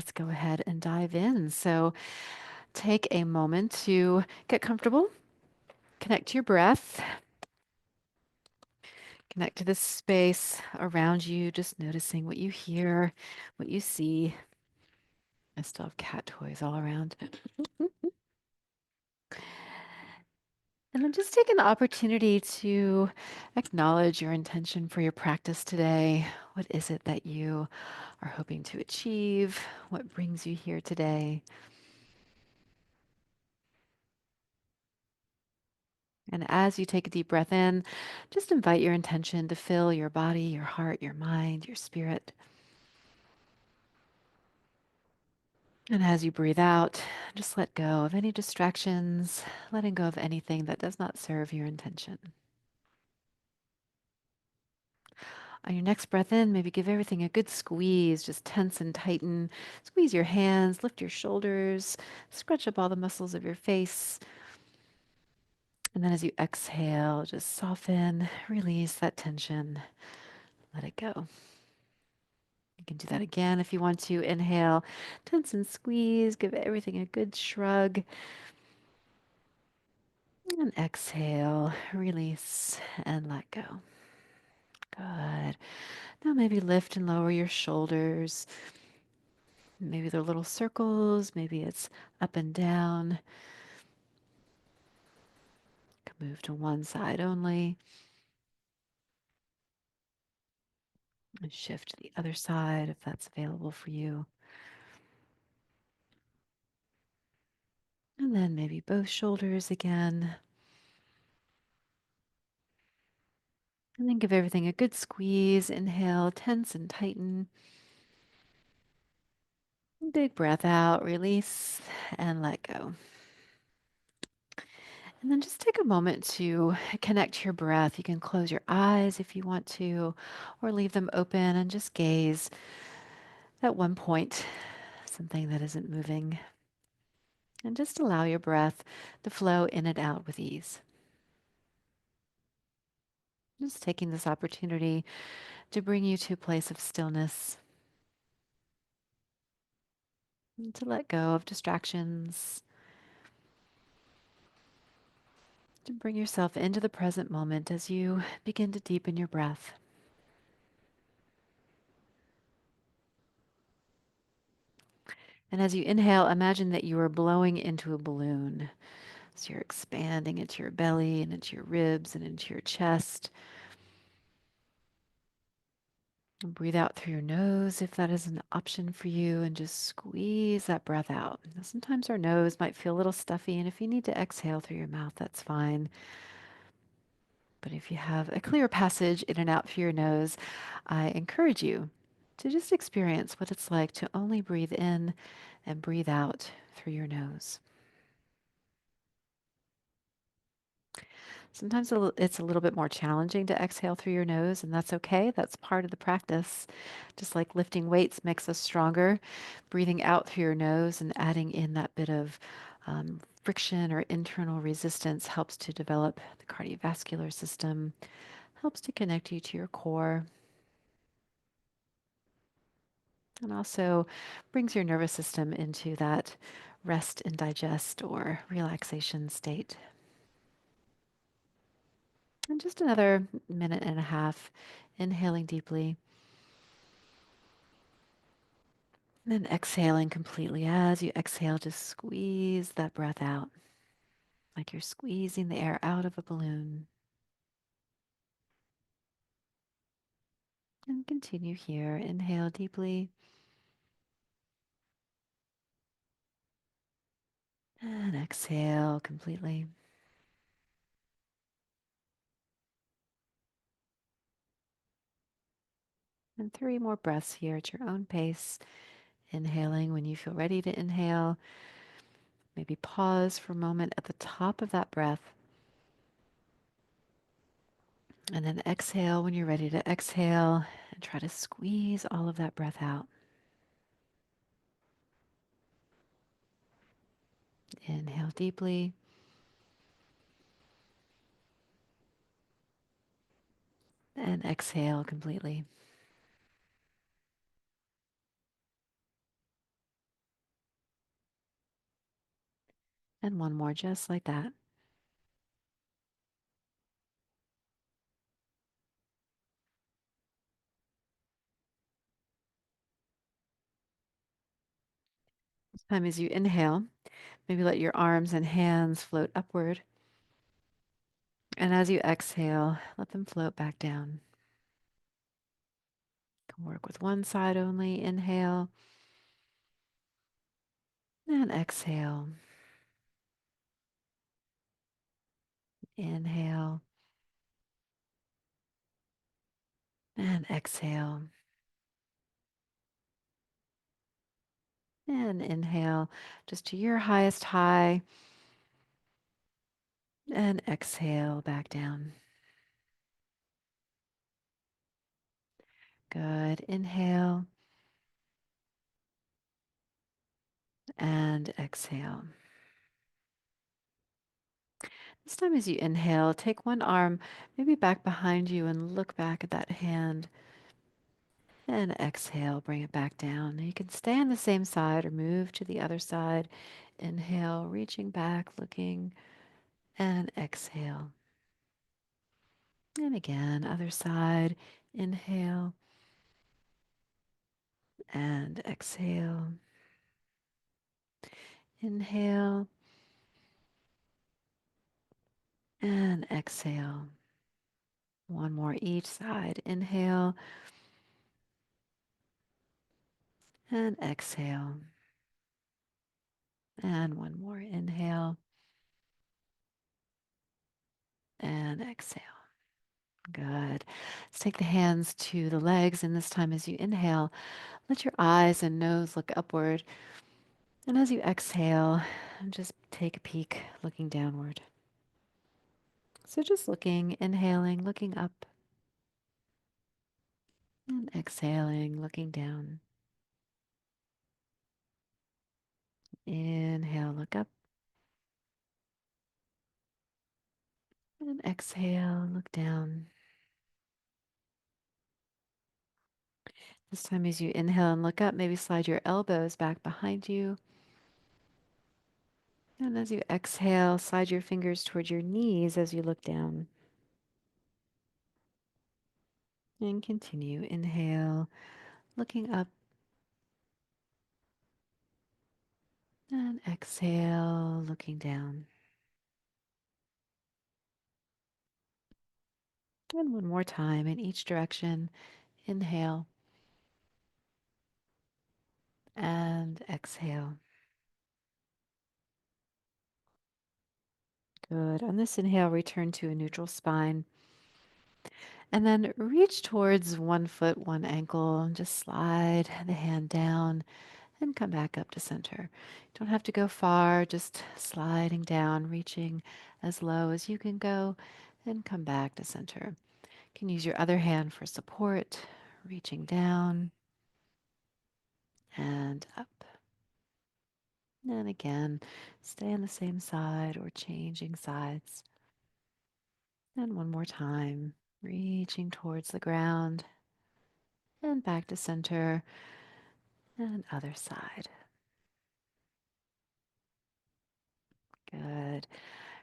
Let's go ahead and dive in. So, take a moment to get comfortable, connect to your breath, connect to the space around you, just noticing what you hear, what you see. I still have cat toys all around. And then just taking the opportunity to acknowledge your intention for your practice today. What is it that you are hoping to achieve? What brings you here today? And as you take a deep breath in, just invite your intention to fill your body, your heart, your mind, your spirit. And as you breathe out, just let go of any distractions, letting go of anything that does not serve your intention. On your next breath in, maybe give everything a good squeeze, just tense and tighten. Squeeze your hands, lift your shoulders, stretch up all the muscles of your face. And then as you exhale, just soften, release that tension, let it go. You can do that again if you want to. Inhale, tense and squeeze, give everything a good shrug. And exhale, release and let go. Good. Now maybe lift and lower your shoulders. Maybe they're little circles, maybe it's up and down. Can move to one side only and shift to the other side if that's available for you. And then maybe both shoulders again. And then give everything a good squeeze. Inhale, tense and tighten. Big breath out, release, and let go. And then just take a moment to connect to your breath. You can close your eyes if you want to, or leave them open and just gaze at one point, something that isn't moving. And just allow your breath to flow in and out with ease. Just taking this opportunity to bring you to a place of stillness and to let go of distractions, to bring yourself into the present moment as you begin to deepen your breath. And as you inhale, imagine that you are blowing into a balloon. So you're expanding into your belly and into your ribs and into your chest. And breathe out through your nose if that is an option for you, and just squeeze that breath out. Now, sometimes our nose might feel a little stuffy, and if you need to exhale through your mouth, that's fine. But if you have a clear passage in and out through your nose, I encourage you to just experience what it's like to only breathe in and breathe out through your nose. Sometimes it's a little bit more challenging to exhale through your nose, and that's okay. That's part of the practice. Just like lifting weights makes us stronger, breathing out through your nose and adding in that bit of friction or internal resistance helps to develop the cardiovascular system, helps to connect you to your core, and also brings your nervous system into that rest and digest or relaxation state. And just another minute and a half, inhaling deeply. Then exhaling completely. As you exhale, just squeeze that breath out like you're squeezing the air out of a balloon. And continue here. Inhale deeply and exhale completely. And three more breaths here at your own pace. Inhaling when you feel ready to inhale. Maybe pause for a moment at the top of that breath. And then exhale when you're ready to exhale and try to squeeze all of that breath out. Inhale deeply. And exhale completely. And one more, just like that. This time as you inhale, maybe let your arms and hands float upward. And as you exhale, let them float back down. You can work with one side only. Inhale and exhale. Inhale and exhale. And inhale just to your highest high. And exhale back down. Good. Inhale and exhale. This time, as you inhale, take one arm maybe back behind you and look back at that hand. And exhale, bring it back down. You can stay on the same side or move to the other side. Inhale, reaching back, looking, and exhale. And again, other side. Inhale and exhale. Inhale and exhale. One more each side. Inhale and exhale. And one more. Inhale and exhale. Good. Let's take the hands to the legs, and this time as you inhale, let your eyes and nose look upward. And as you exhale, just take a peek, looking downward. So just looking, inhaling, looking up, and exhaling, looking down. Inhale, look up, and exhale, look down. This time as you inhale and look up, maybe slide your elbows back behind you. And as you exhale, slide your fingers toward your knees as you look down. And continue. Inhale, looking up, and exhale, looking down. And one more time in each direction. Inhale and exhale. Good. On this inhale, return to a neutral spine. And then reach towards one foot, one ankle, and just slide the hand down and come back up to center. Don't have to go far, just sliding down, reaching as low as you can go, and come back to center. You can use your other hand for support, reaching down and up. And again, stay on the same side or changing sides. And one more time, reaching towards the ground and back to center and other side. Good.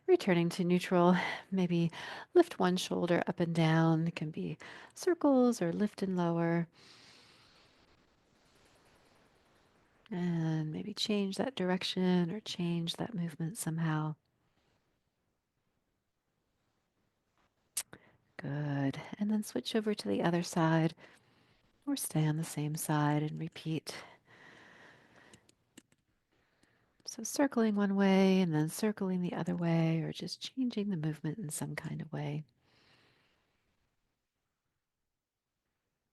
Returning to neutral, maybe lift one shoulder up and down. It can be circles or lift and lower. And maybe change that direction or change that movement somehow. Good. And then switch over to the other side or stay on the same side and repeat. So circling one way and then circling the other way, or just changing the movement in some kind of way.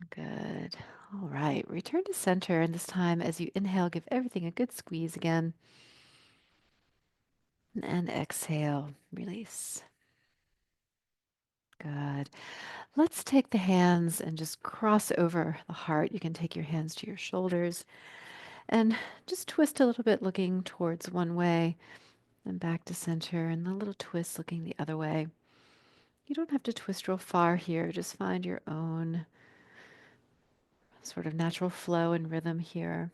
Good. All right. Return to center. And this time, as you inhale, give everything a good squeeze again. And exhale, release. Good. Let's take the hands and just cross over the heart. You can take your hands to your shoulders and just twist a little bit, looking towards one way and back to center, and a little twist looking the other way. You don't have to twist real far here. Just find your own sort of natural flow and rhythm here.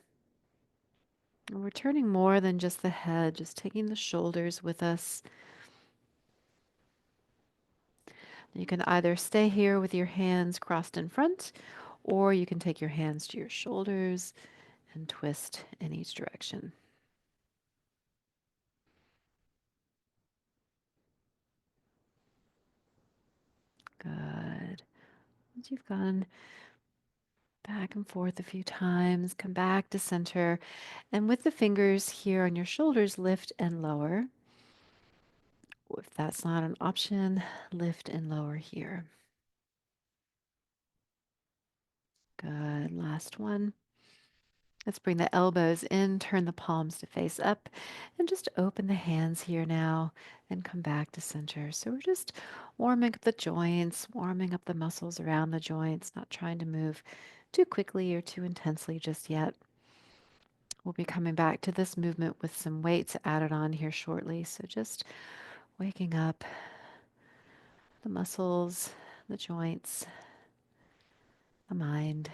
And we're turning more than just the head, just taking the shoulders with us. You can either stay here with your hands crossed in front, or you can take your hands to your shoulders and twist in each direction. Good. Once you've gone back and forth a few times, come back to center. And with the fingers here on your shoulders, lift and lower. If that's not an option, lift and lower here. Good. Last one. Let's bring the elbows in, turn the palms to face up, and just open the hands here now and come back to center. So we're just warming up the joints, warming up the muscles around the joints, not trying to move too quickly or too intensely just yet. We'll be coming back to this movement with some weights added on here shortly. So just waking up the muscles, the joints, the mind.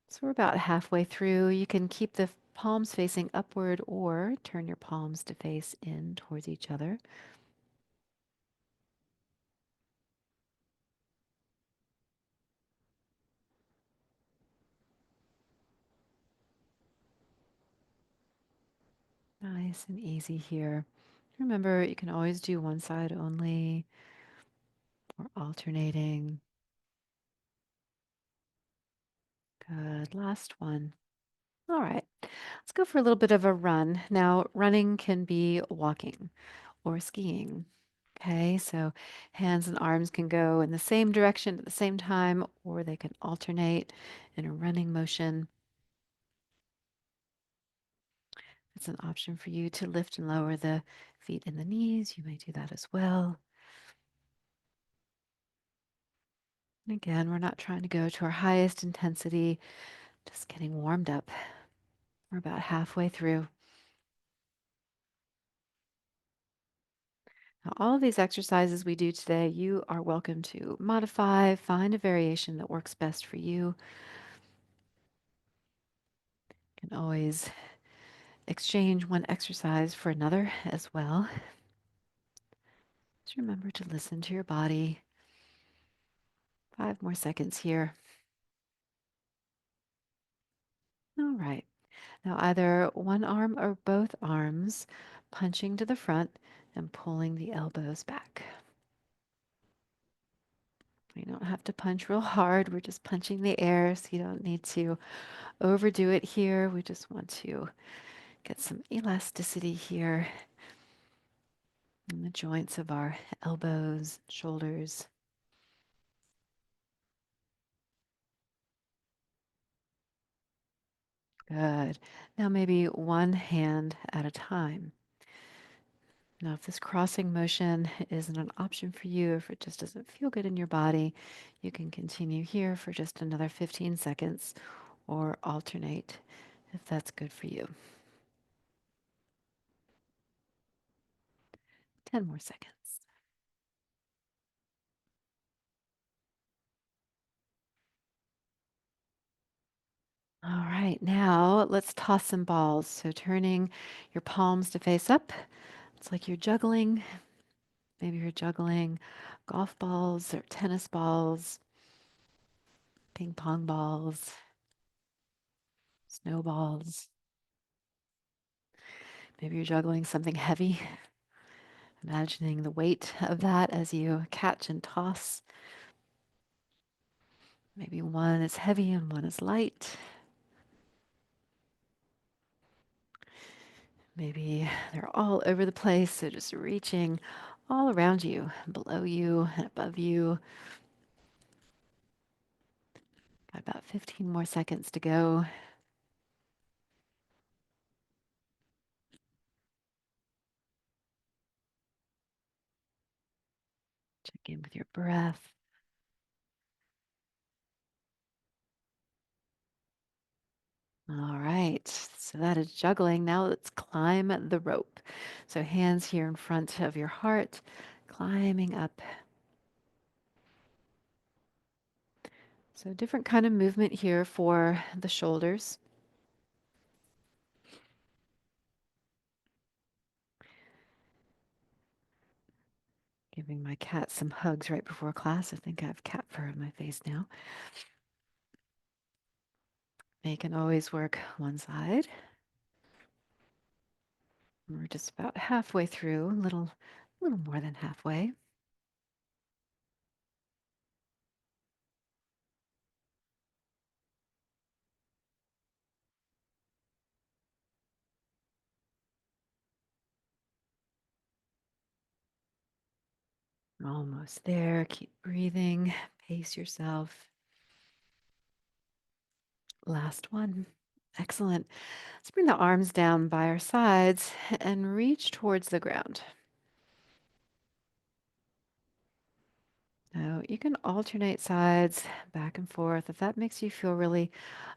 So we're about halfway through. You can keep the palms facing upward or turn your palms to face in towards each other. Nice and easy here. Remember, you can always do one side only or alternating. Good. Last one. All right. Let's go for a little bit of a run. Now, running can be walking or skiing. Okay, so hands and arms can go in the same direction at the same time, or they can alternate in a running motion. It's an option for you to lift and lower the feet and the knees. You may do that as well. And again, we're not trying to go to our highest intensity, just getting warmed up. We're about halfway through. Now, all of these exercises we do today, you are welcome to modify, find a variation that works best for you. You can always exchange one exercise for another as well. Just remember to listen to your body. 5 more seconds here. All right. Now, either one arm or both arms, punching to the front and pulling the elbows back. We don't have to punch real hard. We're just punching the air, so you don't need to overdo it here. We just want to get some elasticity here in the joints of our elbows, shoulders. Good. Now, maybe one hand at a time. Now, if this crossing motion isn't an option for you, if it just doesn't feel good in your body, you can continue here for just another 15 seconds or alternate if that's good for you. 10 more seconds. All right, now let's toss some balls. So turning your palms to face up. It's like you're juggling. Maybe you're juggling golf balls or tennis balls, ping pong balls, snowballs. Maybe you're juggling something heavy, imagining the weight of that as you catch and toss. Maybe one is heavy and one is light. Maybe they're all over the place, so just reaching all around you, below you, and above you. Got about 15 more seconds to go. Check in with your breath. All right, so that is juggling. Now let's climb the rope. So hands here in front of your heart, climbing up. So different kind of movement here for the shoulders. Giving my cat some hugs right before class. I think I have cat fur on my face now. You can always work one side. We're just about halfway through, little more than halfway. Almost there. Keep breathing. Pace yourself. Last one. Excellent. Let's bring the arms down by our sides and reach towards the ground. Now, you can alternate sides back and forth. If that makes you feel really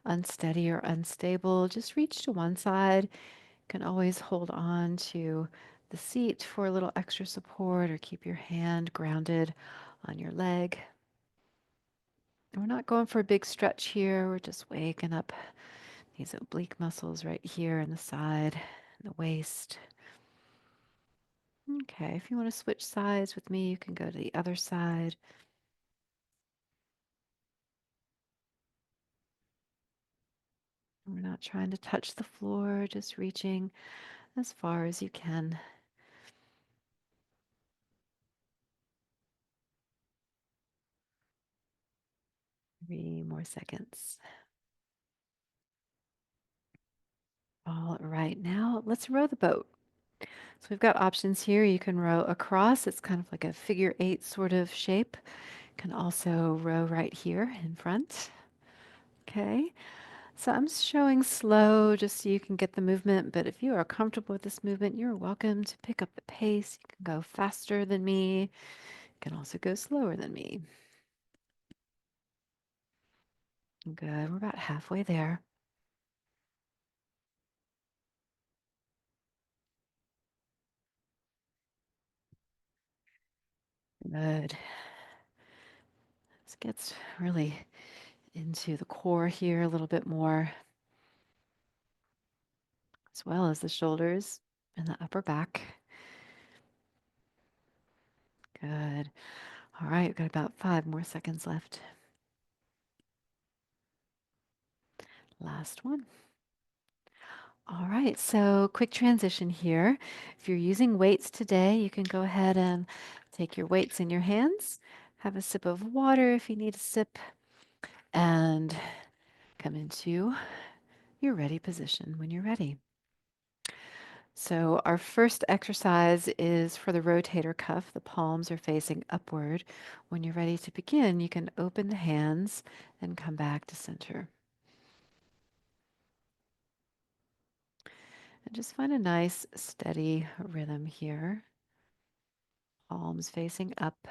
unsteady or unstable, just reach to one side. You can always hold on to the seat for a little extra support or keep your hand grounded on your leg. And we're not going for a big stretch here. We're just waking up these oblique muscles right here in the side, the waist. Okay, if you want to switch sides with me, you can go to the other side. We're not trying to touch the floor, just reaching as far as you can. 3 more seconds. All right, now let's row the boat. So we've got options here. You can row across. It's kind of like a figure 8 sort of shape. You can also row right here in front. Okay, so I'm showing slow just so you can get the movement, but if you are comfortable with this movement, you're welcome to pick up the pace. You can go faster than me. You can also go slower than me. Good, we're about halfway there. Good. This gets really into the core here a little bit more, as well as the shoulders and the upper back. Good. All right, we've got about 5 more seconds left. Last one. All right, so quick transition here. If you're using weights today, you can go ahead and take your weights in your hands, have a sip of water if you need a sip, and come into your ready position when you're ready. So our first exercise is for the rotator cuff. The palms are facing upward. When you're ready to begin, you can open the hands and come back to center. And just find a nice steady rhythm here. Palms facing up.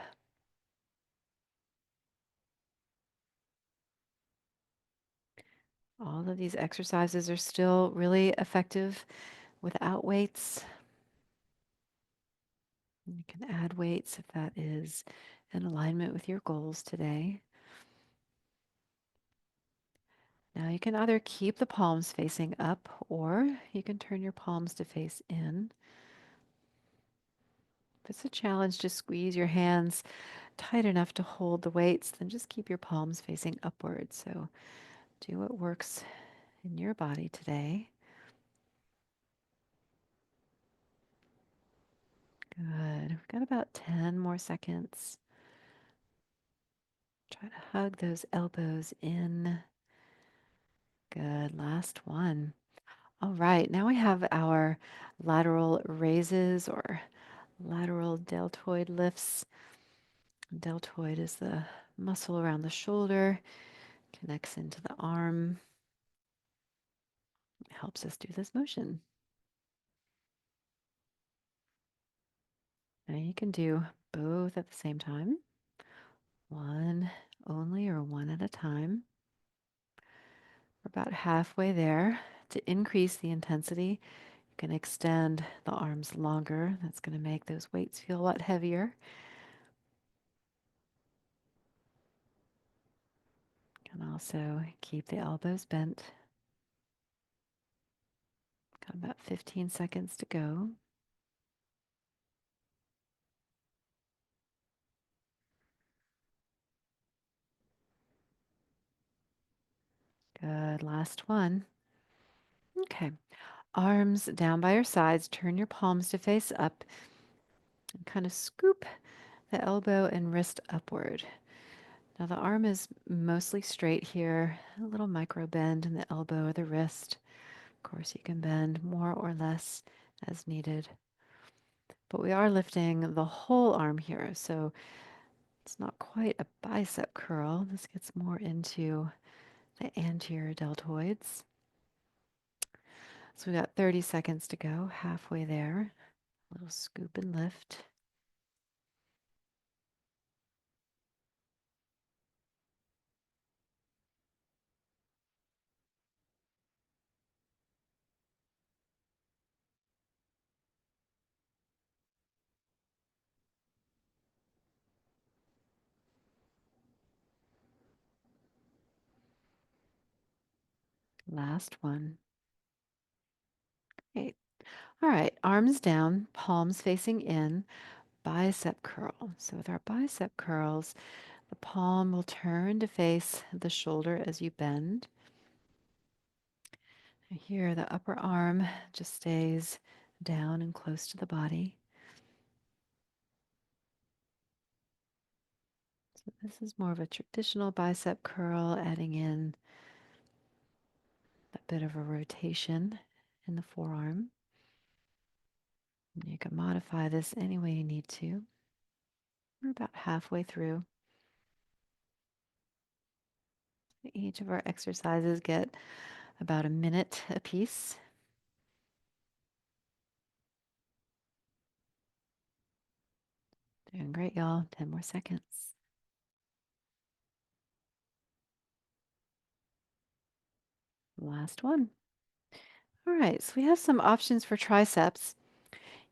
All of these exercises are still really effective without weights. You can add weights if that is in alignment with your goals today. Now you can either keep the palms facing up or you can turn your palms to face in. If it's a challenge to squeeze your hands tight enough to hold the weights, then just keep your palms facing upward. So do what works in your body today. Good. We've got about 10 more seconds. Try to hug those elbows in. Good. Last one. All right. Now we have our lateral raises or lateral deltoid lifts. Deltoid is the muscle around the shoulder, connects into the arm, helps us do this motion. Now you can do both at the same time, one only or one at a time. We're about halfway there. To increase the intensity, you can extend the arms longer. That's going to make those weights feel a lot heavier. You can also keep the elbows bent. Got about 15 seconds to go. Good. Last one. Okay. Arms down by your sides. Turn your palms to face up and kind of scoop the elbow and wrist upward. Now the arm is mostly straight here, a little micro bend in the elbow or the wrist. Of course, you can bend more or less as needed. But we are lifting the whole arm here, so it's not quite a bicep curl. This gets more into the anterior deltoids. So we got 30 seconds to go, halfway there. A little scoop and lift. Last one. Great. All right, arms down, palms facing in, bicep curl. So with our bicep curls, the palm will turn to face the shoulder as you bend. And here, the upper arm just stays down and close to the body. So this is more of a traditional bicep curl, adding in a bit of a rotation in the forearm. And you can modify this any way you need to. We're about halfway through. Each of our exercises get about a minute apiece. Doing great, y'all. 10 more seconds. Last one. All right, so we have some options for triceps.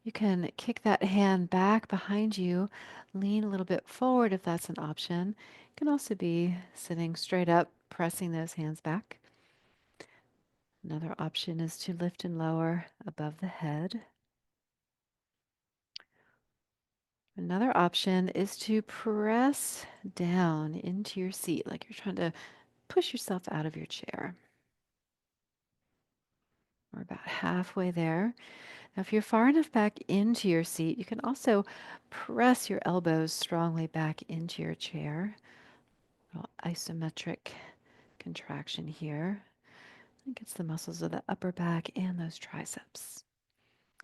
You can kick that hand back behind you, lean a little bit forward if that's an option. It can also be sitting straight up, pressing those hands back. Another option is to lift and lower above the head. Another option is to press down into your seat, like you're trying to push yourself out of your chair. We're about halfway there. Now, if you're far enough back into your seat, you can also press your elbows strongly back into your chair. Little isometric contraction here. It gets the muscles of the upper back and those triceps.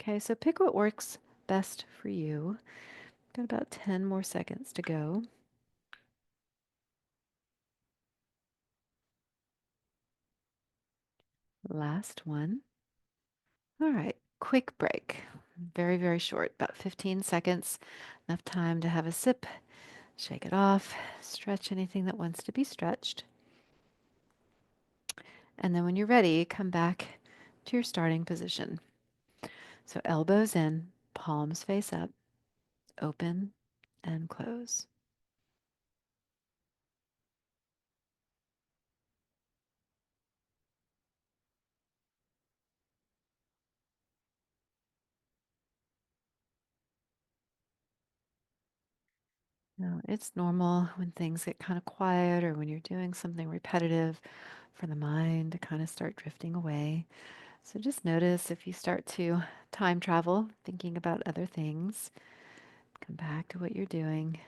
Okay, so pick what works best for you. Got about 10 more seconds to go. Last one. All right, quick break. Very, very short, about 15 seconds. Enough time to have a sip, shake it off, stretch anything that wants to be stretched. And then when you're ready, come back to your starting position. So elbows in, palms face up, open and close. Now, it's normal when things get kind of quiet or when you're doing something repetitive for the mind to kind of start drifting away. So just notice if you start to time travel, thinking about other things, come back to what you're doing.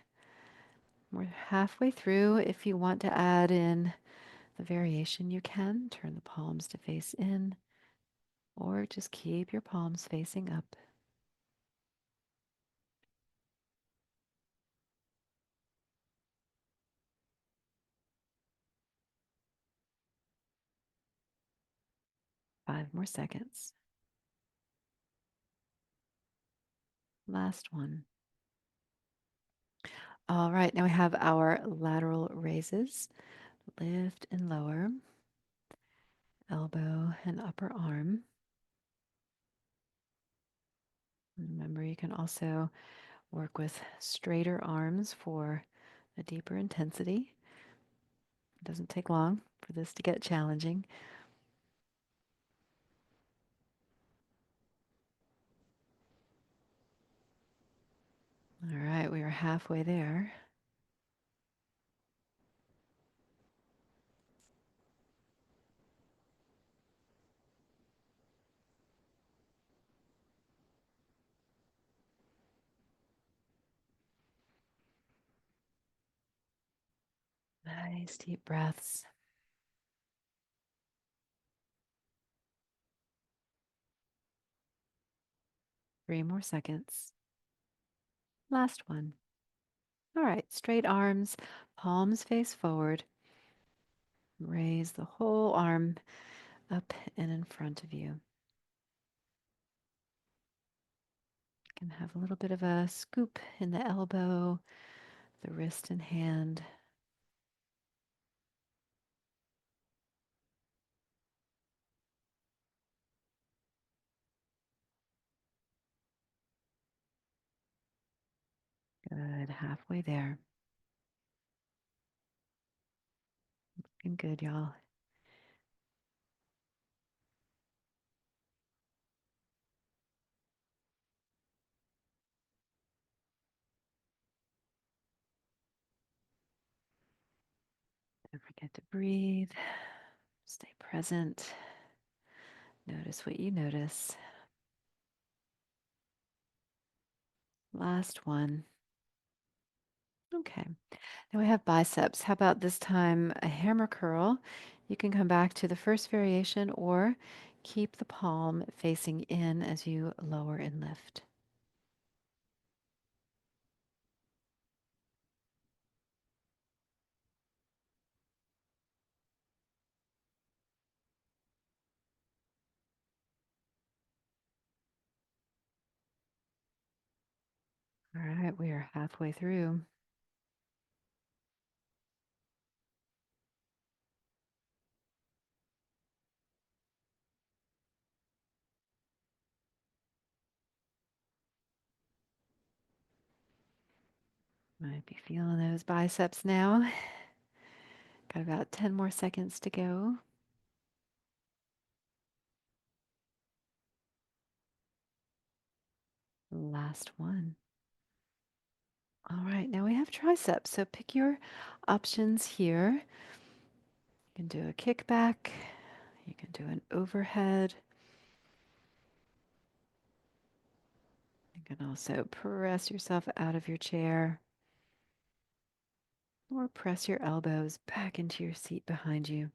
We're halfway through. If you want to add in the variation, you can turn the palms to face in or just keep your palms facing up. 5 more seconds. Last one. All right, now we have our lateral raises. Lift and lower, elbow and upper arm. Remember, you can also work with straighter arms for a deeper intensity. It doesn't take long for this to get challenging. All right, we are halfway there. Nice deep breaths. 3 more seconds. Last one. All right, straight arms, palms face forward. Raise the whole arm up and in front of you. You can have a little bit of a scoop in the elbow, the wrist and hand. Good, halfway there. Looking good, y'all. Don't forget to breathe. Stay present. Notice what you notice. Last one. Okay. Now we have biceps. How about this time a hammer curl? You can come back to the first variation or keep the palm facing in as you lower and lift. All right, we are halfway through. Might be feeling those biceps now. Got about 10 more seconds to go. Last one. All right, now we have triceps. So pick your options here. You can do a kickback. You can do an overhead. You can also press yourself out of your chair or press your elbows back into your seat behind you.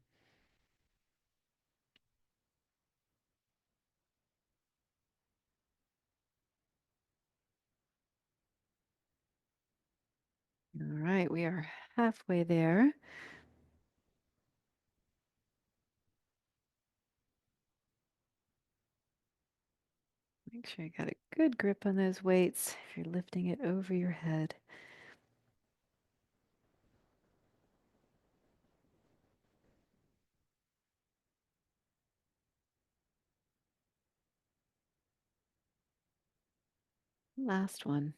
All right, we are halfway there. Make sure you got a good grip on those weights if you're lifting it over your head. Last one.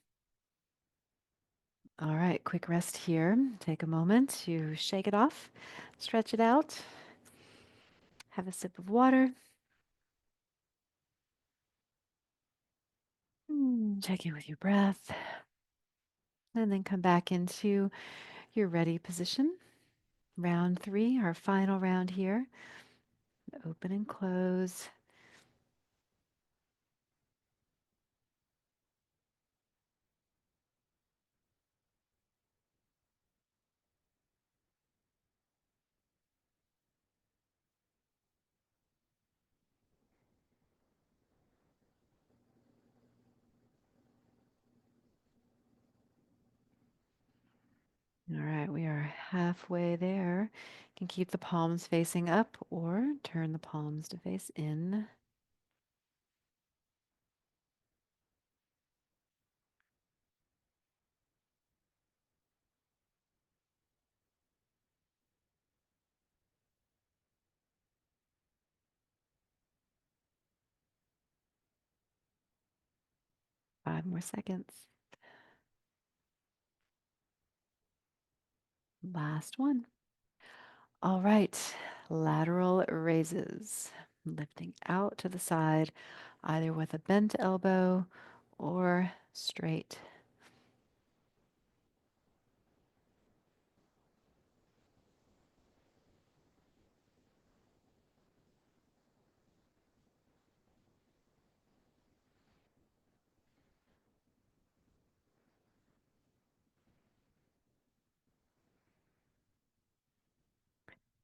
All right, quick rest here. Take a moment to shake it off, stretch it out, have a sip of water. Check in with your breath, and then come back into your ready position. Round 3, our final round here. Open and close. All right, we are halfway there. You can keep the palms facing up or turn the palms to face in. Five more seconds. Last one. All right, lateral raises. Lifting out to the side, either with a bent elbow or straight.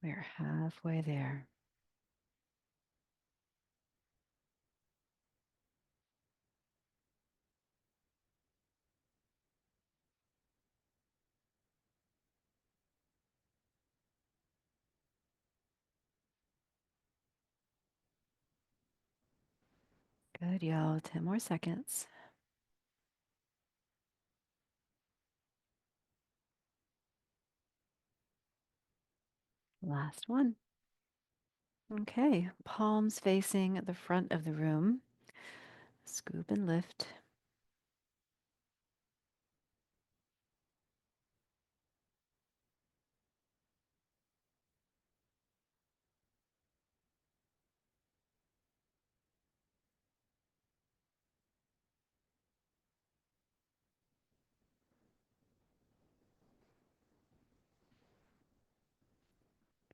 We're halfway there. Good, y'all. 10 more seconds. Last one. Okay, palms facing the front of the room. Scoop and lift.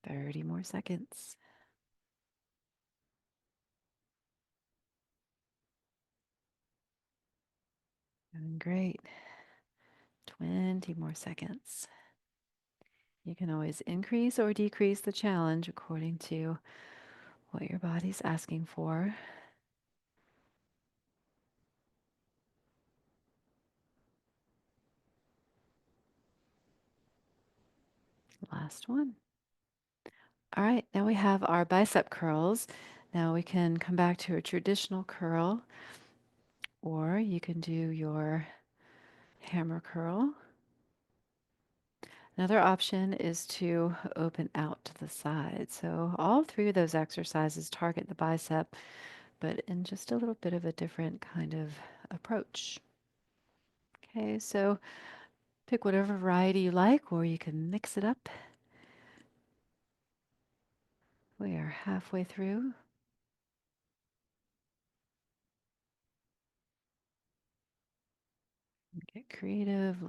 30 more seconds. Doing great. 20 more seconds. You can always increase or decrease the challenge according to what your body's asking for. Last one. All right, now we have our bicep curls. Now we can come back to a traditional curl, or you can do your hammer curl. Another option is to open out to the side. So all three of those exercises target the bicep, but in just a little bit of a different kind of approach. Okay, so pick whatever variety you like, or you can mix it up. We are halfway through. Get creative,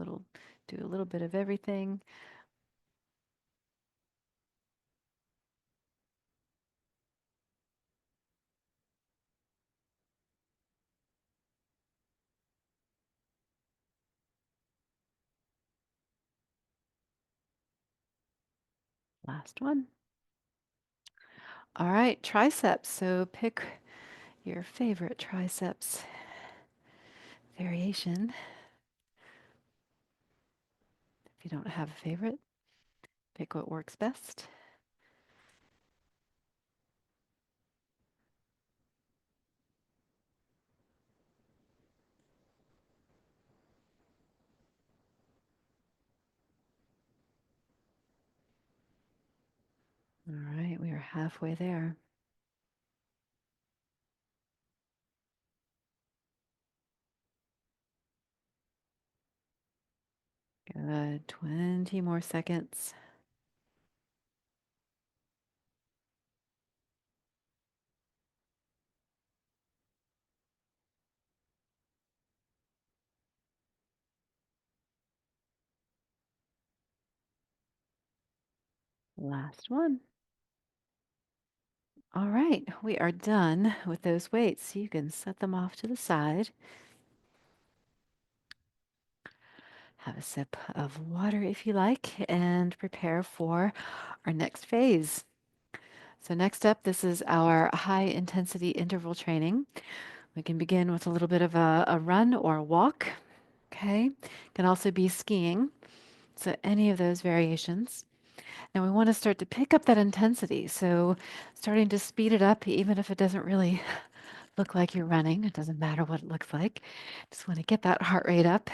do a little bit of everything. Last one. All right, triceps. So pick your favorite triceps variation. If you don't have a favorite, pick what works best. All right, we are halfway there. Good. 20 more seconds. Last one. All right, we are done with those weights. You can set them off to the side. Have a sip of water if you like, and prepare for our next phase. So next up, this is our high intensity interval training. We can begin with a little bit of a run or a walk. Okay, can also be skiing. So any of those variations. Now we want to start to pick up that intensity. So starting to speed it up, even if it doesn't really look like you're running, it doesn't matter what it looks like. Just want to get that heart rate up,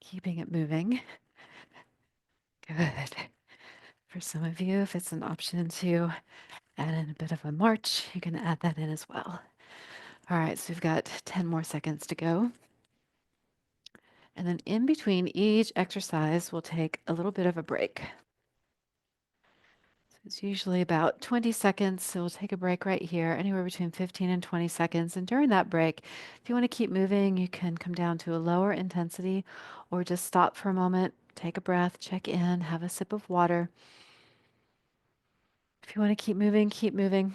keeping it moving. Good. For some of you, if it's an option to add in a bit of a march, you can add that in as well. All right, so we've got 10 more seconds to go. And then in between each exercise, we'll take a little bit of a break. So it's usually about 20 seconds, so we'll take a break right here, anywhere between 15 and 20 seconds. And during that break, if you want to keep moving, you can come down to a lower intensity or just stop for a moment, take a breath, check in, have a sip of water. If you want to keep moving, keep moving.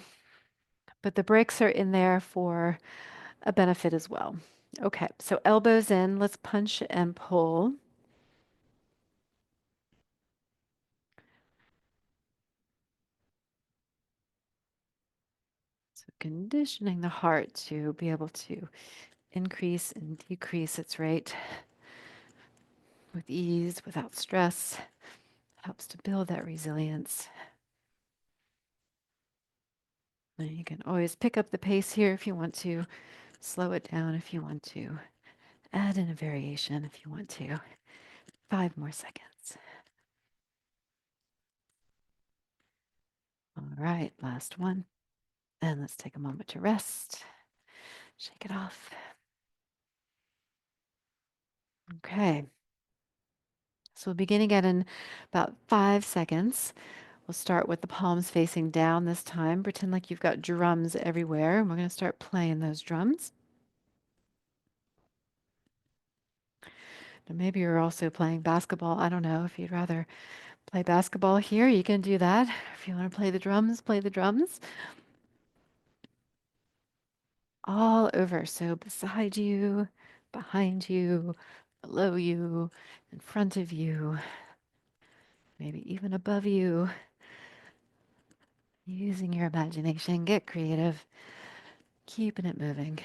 But the breaks are in there for a benefit as well. Okay, so elbows in, let's punch and pull. conditioning the heart to be able to increase and decrease its rate with ease, without stress. Helps to build that resilience. And you can always pick up the pace here if you want to, slow it down if you want to, add in a variation if you want to. 5 more seconds. All right, last one. And let's take a moment to rest. Shake it off. Okay. So we'll begin again in about 5 seconds. We'll start with the palms facing down this time. Pretend like you've got drums everywhere. And we're going to start playing those drums. And maybe you're also playing basketball. I don't know if you'd rather play basketball here. You can do that. If you want to play the drums, play the drums. All over. So beside you, behind you, below you, in front of you, maybe even above you. Using your imagination, get creative, keeping it moving.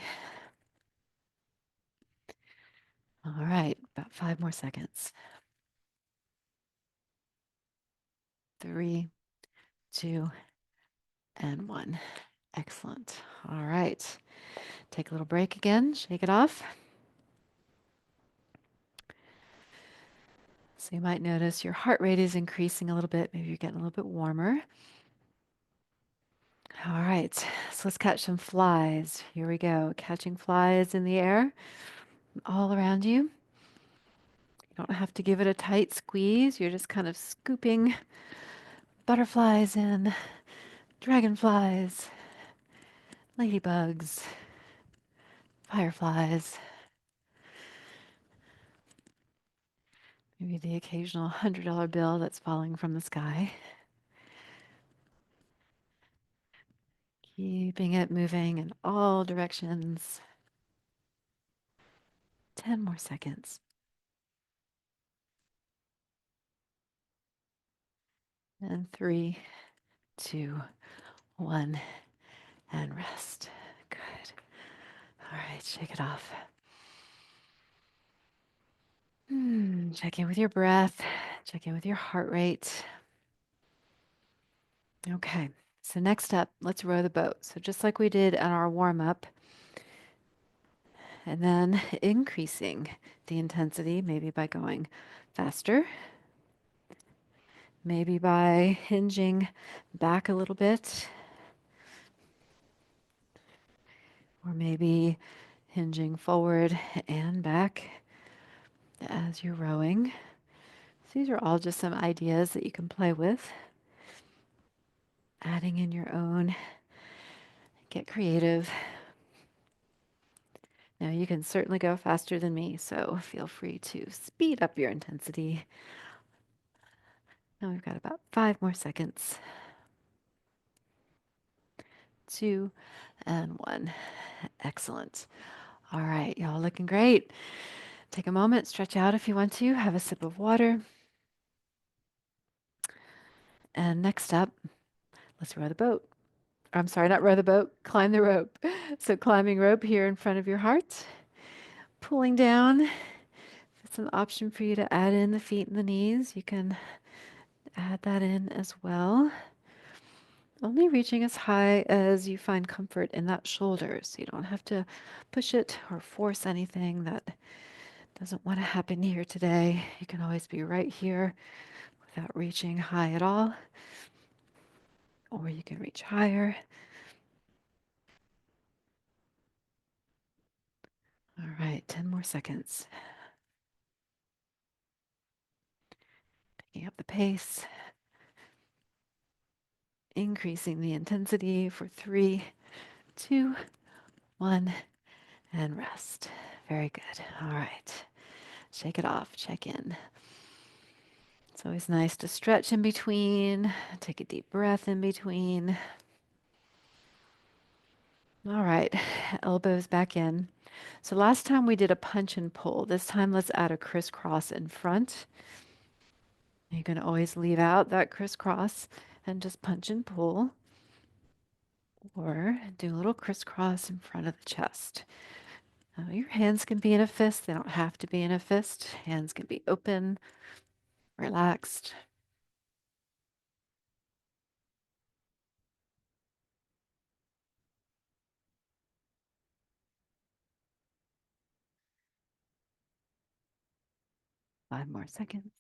All right, about 5 more seconds. 3, 2, and 1. Excellent. All right. Take a little break again, shake it off. So you might notice your heart rate is increasing a little bit. Maybe you're getting a little bit warmer. All right, so let's catch some flies. Here we go. Catching flies in the air all around you. You don't have to give it a tight squeeze. You're just kind of scooping butterflies in, dragonflies, ladybugs, fireflies, maybe the occasional $100 bill that's falling from the sky. Keeping it moving in all directions. 10 more seconds. And 3, 2, 1, and rest. Good. All right, shake it off. Check in with your breath. Check in with your heart rate. Okay, so next up, let's row the boat. So just like we did on our warm-up, and then increasing the intensity, maybe by going faster, maybe by hinging back a little bit, or maybe hinging forward and back as you're rowing. So these are all just some ideas that you can play with, adding in your own. Get creative. Now you can certainly go faster than me, so feel free to speed up your intensity. Now we've got about 5 more seconds. 2 and 1. Excellent. All right, y'all looking great. Take a moment, stretch out if you want to, have a sip of water. And next up, let's row the boat. I'm sorry, not row the boat, climb the rope. So climbing rope here in front of your heart, pulling down. It's an option for you to add in the feet and the knees. You can add that in as well. Only reaching as high as you find comfort in that shoulder, so you don't have to push it or force anything that doesn't want to happen here today. You can always be right here without reaching high at all, or you can reach higher. All right, 10 more seconds. Picking up the pace, increasing the intensity for 3, 2, 1, and rest. Very good. All right. Shake it off, check in. It's always nice to stretch in between, take a deep breath in between. All right, elbows back in. So last time we did a punch and pull. This time let's add a crisscross in front. You can always leave out that crisscross and just punch and pull. or do a little crisscross in front of the chest. Your hands can be in a fist. They don't have to be in a fist. Hands can be open, relaxed. 5 more seconds.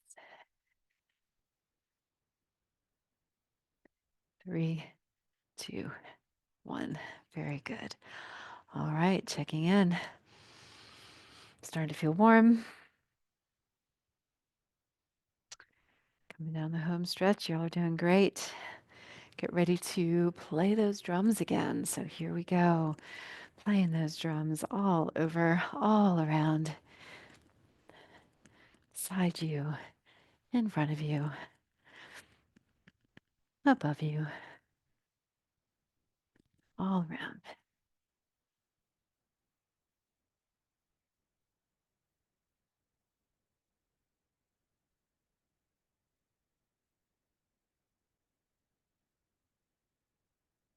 3, 2, 1. Very good. All right, checking in. Starting to feel warm. Coming down the home stretch. Y'all are doing great. Get ready to play those drums again. So here we go. Playing those drums all over, all around, beside you, in front of you, above you, all around.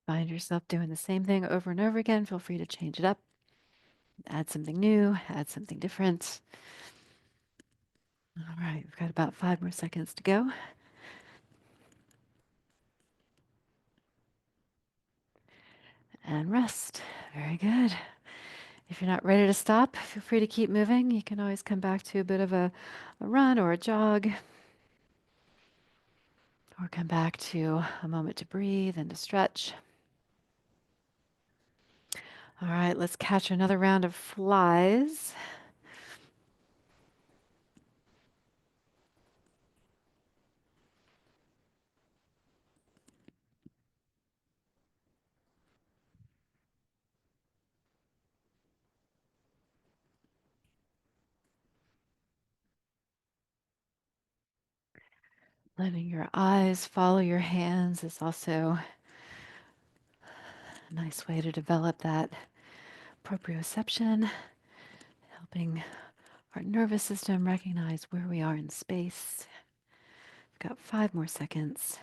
Find yourself doing the same thing over and over again. Feel free to change it up, add something new, add something different. All right, we've got about 5 more seconds to go. And rest. Very good. If you're not ready to stop, feel free to keep moving. You can always come back to a bit of a run or a jog, or come back to a moment to breathe and to stretch. All right, let's catch another round of flies. Letting your eyes follow your hands is also a nice way to develop that proprioception, helping our nervous system recognize where we are in space. We've got 5 more seconds.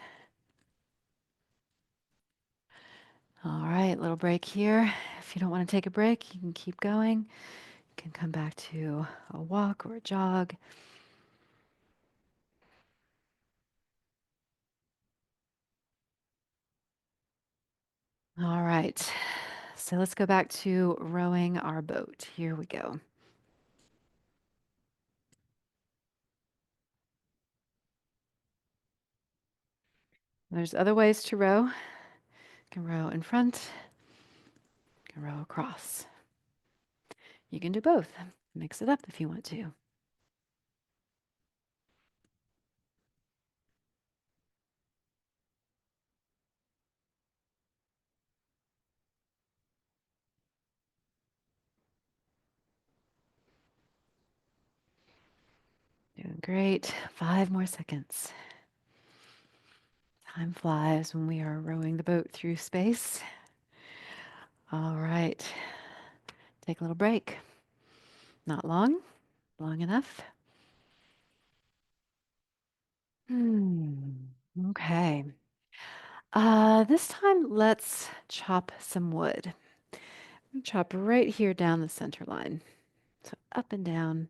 All right, little break here. If you don't want to take a break, you can keep going. You can come back to a walk or a jog. All right, so let's go back to rowing our boat. Here we go. There's other ways to row. You can row in front, you can row across. You can do both. Mix it up if you want to. Doing great. 5 more seconds. Time flies when we are rowing the boat through space. All right. Take a little break. Not long, long enough. Okay. This time, let's chop some wood. Chop right here down the center line. So up and down.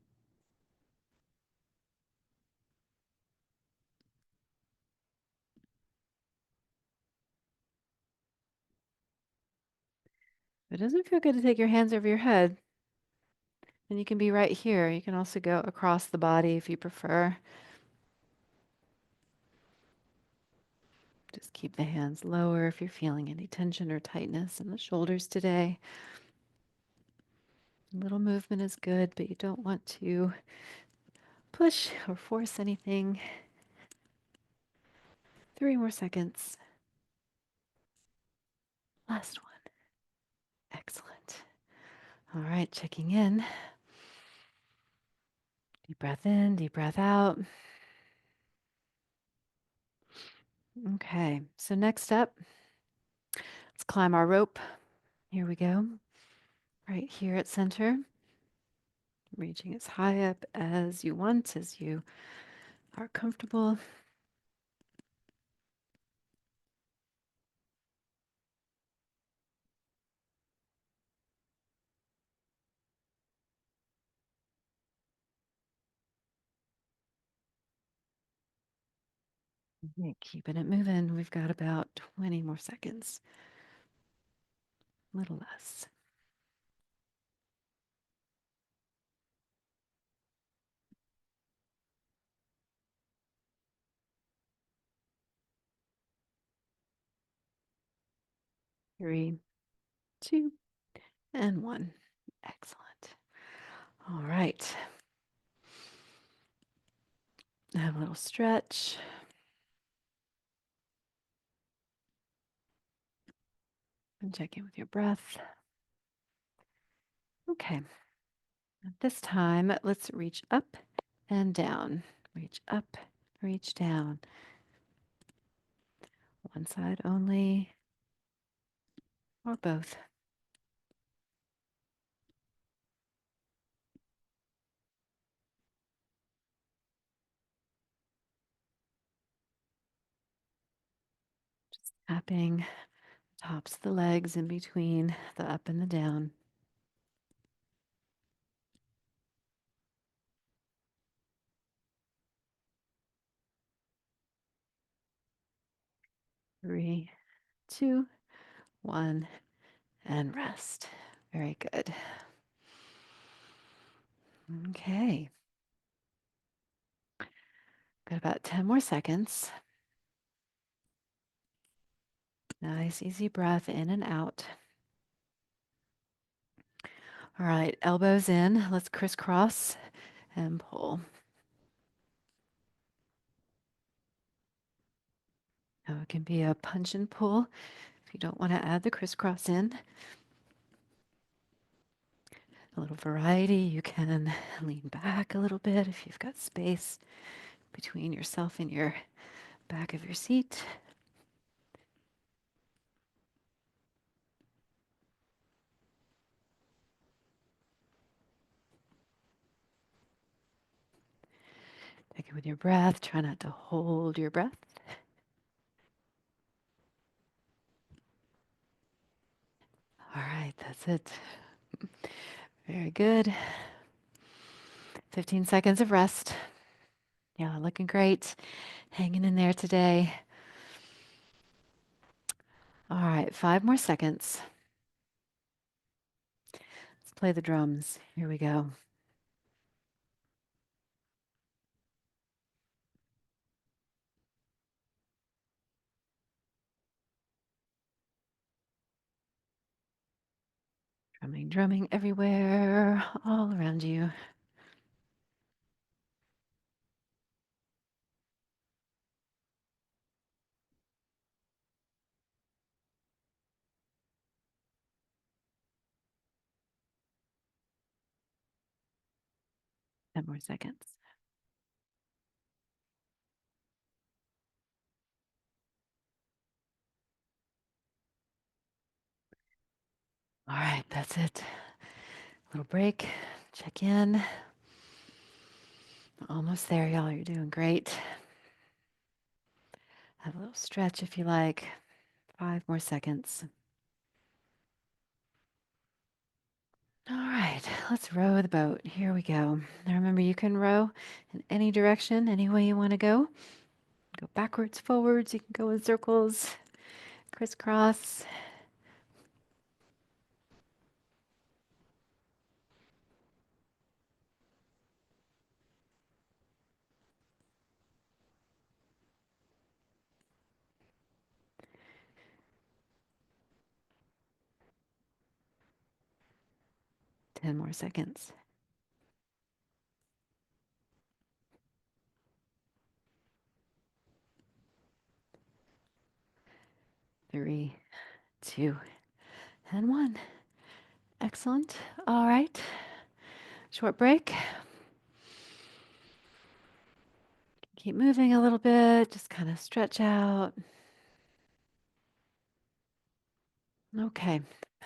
If it doesn't feel good to take your hands over your head, then you can be right here. You can also go across the body if you prefer. Just keep the hands lower if you're feeling any tension or tightness in the shoulders today. A little movement is good, but you don't want to push or force anything. 3 more seconds. Last one. Excellent. All right, checking in. Deep breath in, deep breath out. Okay, so next up, let's climb our rope. Here we go. Right here at center. Reaching as high up as you want, as you are comfortable. Okay, keeping it moving. We've got about 20 more seconds, a little less. 3, 2, and 1. Excellent. All right. Have a little stretch. And check in with your breath. Okay. At this time, let's reach up and down. Reach up, reach down. One side only, or both. Tapping tops of the legs in between the up and the down. 3, 2, 1, and rest. Very good. Okay. Got about 10 more seconds. Nice, easy breath in and out. All right, elbows in. Let's crisscross and pull. Now it can be a punch and pull if you don't want to add the crisscross in. A little variety. You can lean back a little bit if you've got space between yourself and your back of your seat. Check in with your breath. Try not to hold your breath. All right, that's it. Very good. 15 seconds of rest. Yeah, looking great. Hanging in there today. All right, 5 more seconds. Let's play the drums. Here we go. Drumming, drumming everywhere, all around you. Ten more seconds. All right, that's it. Little break. Check in. Almost there, y'all. You're doing great. Have a little stretch if you like. 5 more seconds. All right, let's row the boat. Here we go. Now remember, you can row in any direction, any way you want to go. Go backwards, forwards. You can go in circles, crisscross. 10 more seconds. 3, 2, and 1. Excellent. All right. Short break. Keep moving a little bit. Just kind of stretch out. Okay.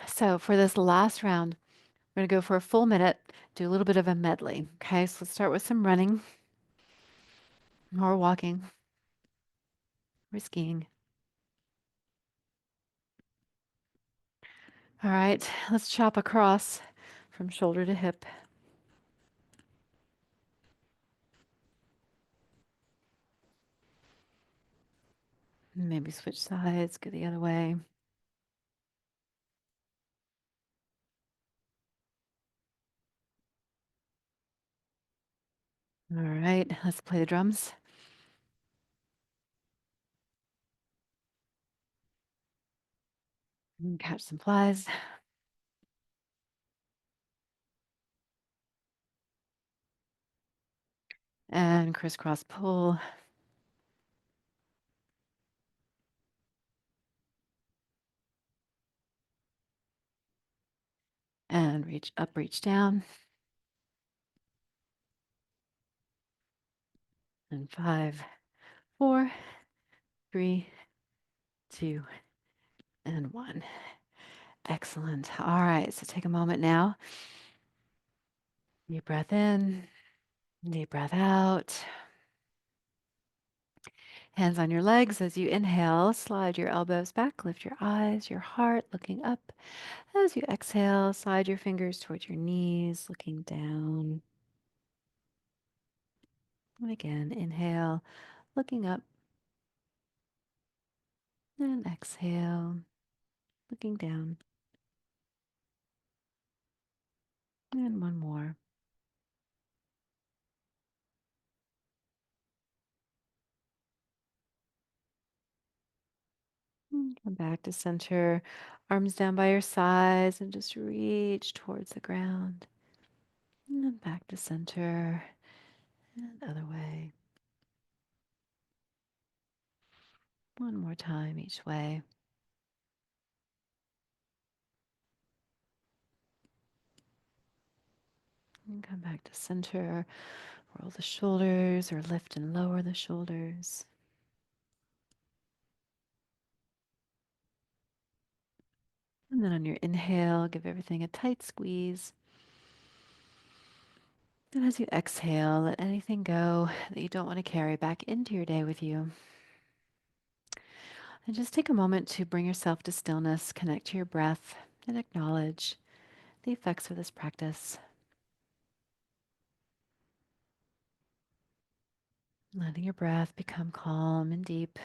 So for this last round, we're going to go for a full minute, do a little bit of a medley. Okay. So let's start with some running or walking or skiing. All right. Let's chop across from shoulder to hip. Maybe switch sides, go the other way. All right, let's play the drums and catch some flies and crisscross pull and reach up, reach down. And 5, 4, 3, 2, and 1. Excellent. All right, so take a moment now. Deep breath in, deep breath out. Hands on your legs as you inhale, slide your elbows back, lift your eyes, your heart looking up. As you exhale, slide your fingers towards your knees, looking down. And again, inhale, looking up, and exhale, looking down. And one more. Come back to center, arms down by your sides, and just reach towards the ground. And then back to center, and other way. One more time each way. And come back to center. Roll the shoulders or lift and lower the shoulders. And then on your inhale, give everything a tight squeeze. And as you exhale, let anything go that you don't want to carry back into your day with you. And just take a moment to bring yourself to stillness, connect to your breath, and acknowledge the effects of this practice. Letting your breath become calm and deep,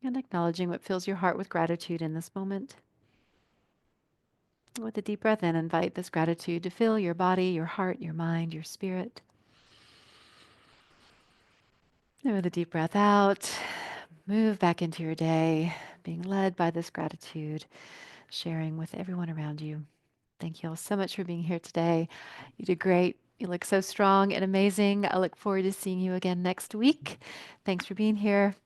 and acknowledging what fills your heart with gratitude in this moment. With a deep breath in, invite this gratitude to fill your body, your heart, your mind, your spirit. And with a deep breath out, move back into your day, being led by this gratitude, sharing with everyone around you. Thank you all so much for being here today. You did great. You look so strong and amazing. I look forward to seeing you again next week. Thanks for being here.